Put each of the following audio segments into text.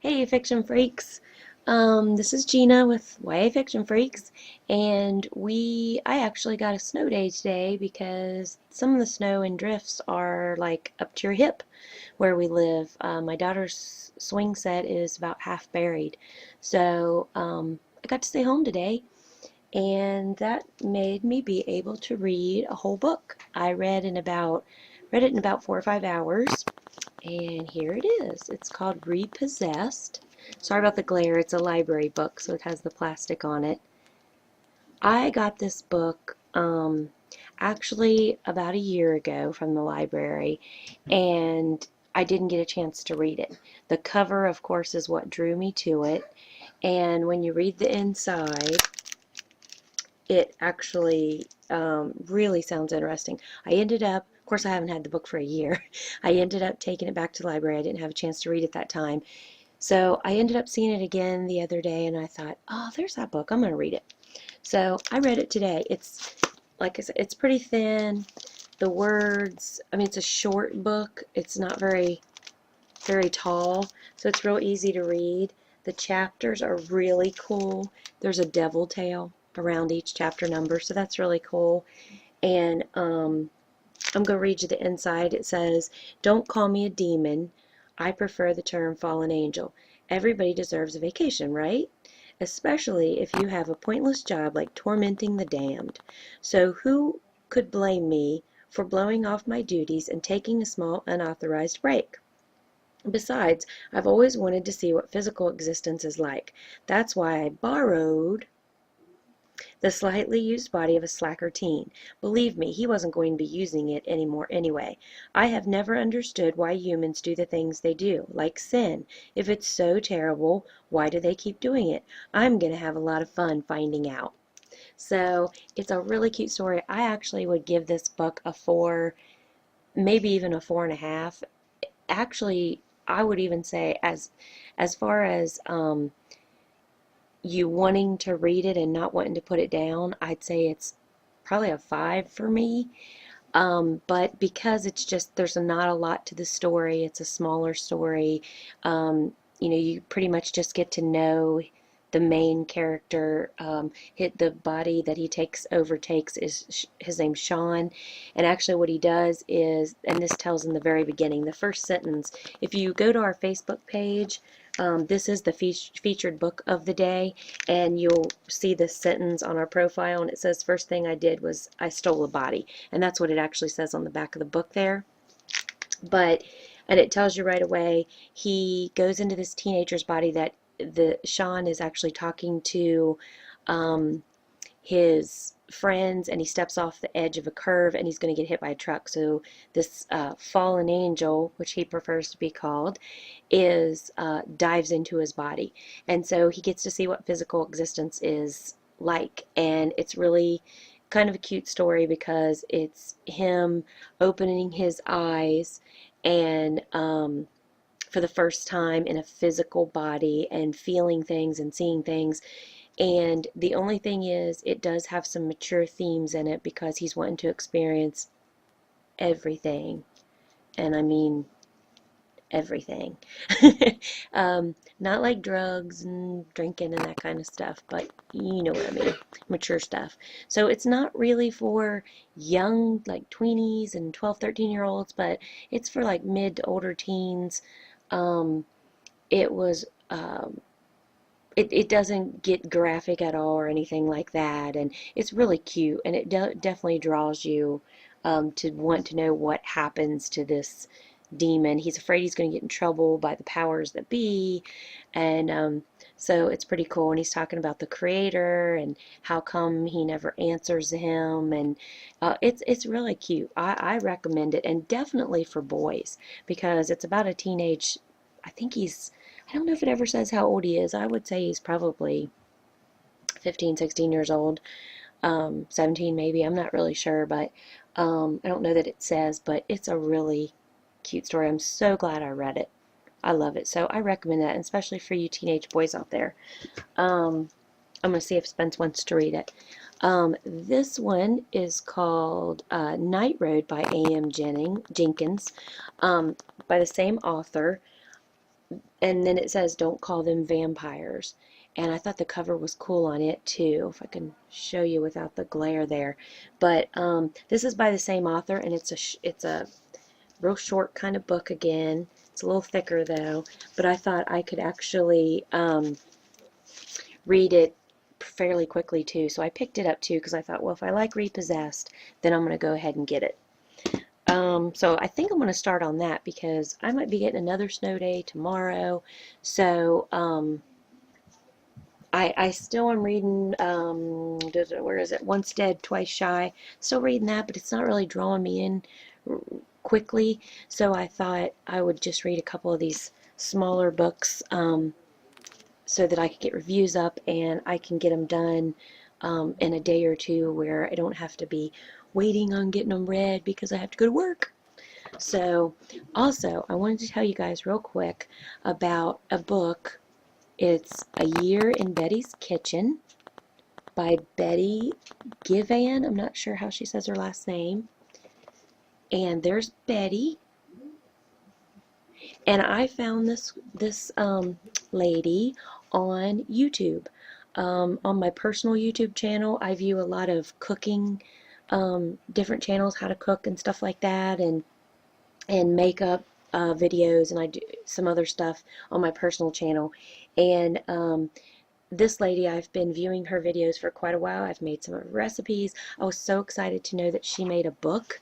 Hey, fiction freaks. This is Gina with YA Fiction Freaks, and I actually got a snow day today because some of the snow and drifts are like up to your hip where we live. My daughter's swing set is about half buried, so I got to stay home today, and that made me be able to read a whole book. I read it in about 4 or 5 hours. And here it is. It's called Repossessed. Sorry about the glare. It's a library book, so it has the plastic on it. I got this book actually about a year ago from the library, and I didn't get a chance to read it. The cover, of course, is what drew me to it. And when you read the inside, it actually really sounds interesting. Of course, I haven't had the book for a year. I ended up taking it back to the library. I didn't have a chance to read it that time. So I ended up seeing it again the other day, and I thought, oh, there's that book. I'm going to read it. So I read it today. It's, like I said, it's pretty thin. The words, I mean, it's a short book. It's not very tall, so it's real easy to read. The chapters are really cool. There's a devil tail around each chapter number, so that's really cool. And I'm going to read you the inside. It says, "Don't call me a demon. I prefer the term fallen angel. Everybody deserves a vacation, right? Especially if you have a pointless job like tormenting the damned. So who could blame me for blowing off my duties and taking a small unauthorized break? Besides, I've always wanted to see what physical existence is like. That's why I borrowed the slightly used body of a slacker teen. Believe me, he wasn't going to be using it anymore anyway. I have never understood why humans do the things they do, like sin. If it's so terrible, why do they keep doing it? I'm going to have a lot of fun finding out." So it's a really cute story. I actually would give this book a 4, maybe even a 4.5. Actually, I would even say as far as you wanting to read it and not wanting to put it down, I'd say it's probably a 5 for me. But because it's just, there's not a lot to the story, it's a smaller story, you pretty much just get to know the main character. The body that he overtakes is, his name's Sean, and actually what he does is, and this tells in the very beginning, the first sentence, if you go to our Facebook page, this is the featured book of the day, and you'll see this sentence on our profile, and it says, "First thing I did was I stole a body," and that's what it actually says on the back of the book there. And it tells you right away, he goes into this teenager's body that the Sean is actually talking to his friends, and he steps off the edge of a curve and he's going to get hit by a truck. So this fallen angel, which he prefers to be called, is dives into his body, and so he gets to see what physical existence is like. And it's really kind of a cute story because it's him opening his eyes and for the first time in a physical body and feeling things and seeing things. And the only thing is, it does have some mature themes in it because he's wanting to experience everything. And I mean everything. Not like drugs and drinking and that kind of stuff, but you know what I mean. Mature stuff. So it's not really for young, like tweenies and 12, 13-year-olds, but it's for like mid to older teens. It was it doesn't get graphic at all or anything like that, and it's really cute, and it definitely draws you to want to know what happens to this demon. He's afraid he's going to get in trouble by the powers that be, and so it's pretty cool. And he's talking about the creator and how come he never answers him, and it's really cute. I recommend it, and definitely for boys, because it's about a teenage, I think I don't know if it ever says how old he is. I would say he's probably 15, 16 years old, 17 maybe. I'm not really sure, but I don't know that it says, but it's a really cute story. I'm so glad I read it. I love it. So I recommend that, especially for you teenage boys out there. I'm going to see if Spence wants to read it. This one is called Night Road by AM Jenkins, by the same author. and then it says don't call them vampires. And I thought the cover was cool on it too, if I can show you without the glare there. But this is by the same author, and it's a real short kind of book again. It's a little thicker though, but I thought I could actually read it fairly quickly too. So I picked it up too because I thought, well, if I like Repossessed, then I'm going to go ahead and get it. So I think I'm going to start on that because I might be getting another snow day tomorrow. So I still am reading, where is it? Once Dead, Twice Shy. Still reading that, but it's not really drawing me in quickly. So I thought I would just read a couple of these smaller books so that I could get reviews up and I can get them done in a day or two where I don't have to be waiting on getting them read because I have to go to work. So also, I wanted to tell you guys real quick about a book. It's A Year in Betty's Kitchen by Betty Givan. I'm not sure how she says her last name. And there's Betty. And I found this lady on YouTube. On my personal YouTube channel, I view a lot of cooking, different channels, how to cook and stuff like that, and makeup videos, and I do some other stuff on my personal channel. And this lady, I've been viewing her videos for quite a while. I've made some of her recipes. I was so excited to know that she made a book.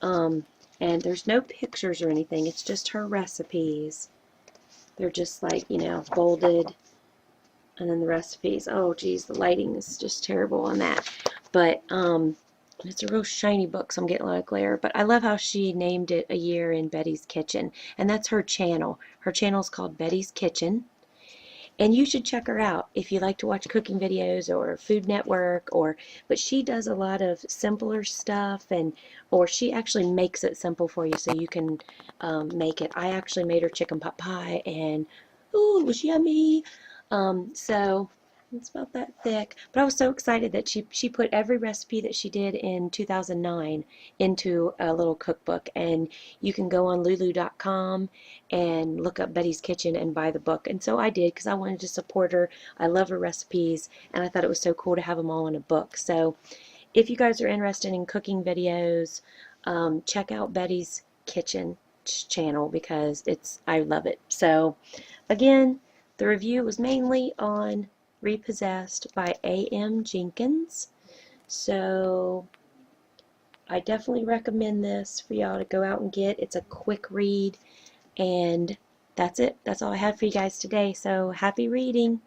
And there's no pictures or anything. It's just her recipes. They're just like, you know, bolded. And then the recipes. Oh, geez, the lighting is just terrible on that. But it's a real shiny book, so I'm getting a lot of glare. But I love how she named it A Year in Betty's Kitchen. And that's her channel. Her channel is called Betty's Kitchen. And you should check her out if you like to watch cooking videos or Food Network, but she does a lot of simpler stuff, or she actually makes it simple for you so you can make it. I actually made her chicken pot pie, and ooh, it was yummy. So it's about that thick. But I was so excited that she put every recipe that she did in 2009 into a little cookbook. And you can go on lulu.com and look up Betty's Kitchen and buy the book. And so I did because I wanted to support her. I love her recipes, and I thought it was so cool to have them all in a book. So if you guys are interested in cooking videos, check out Betty's Kitchen channel because I love it. So again, the review was mainly on Repossessed by AM Jenkins. So I definitely recommend this for y'all to go out and get. It's a quick read, and that's it. That's all I have for you guys today. So happy reading.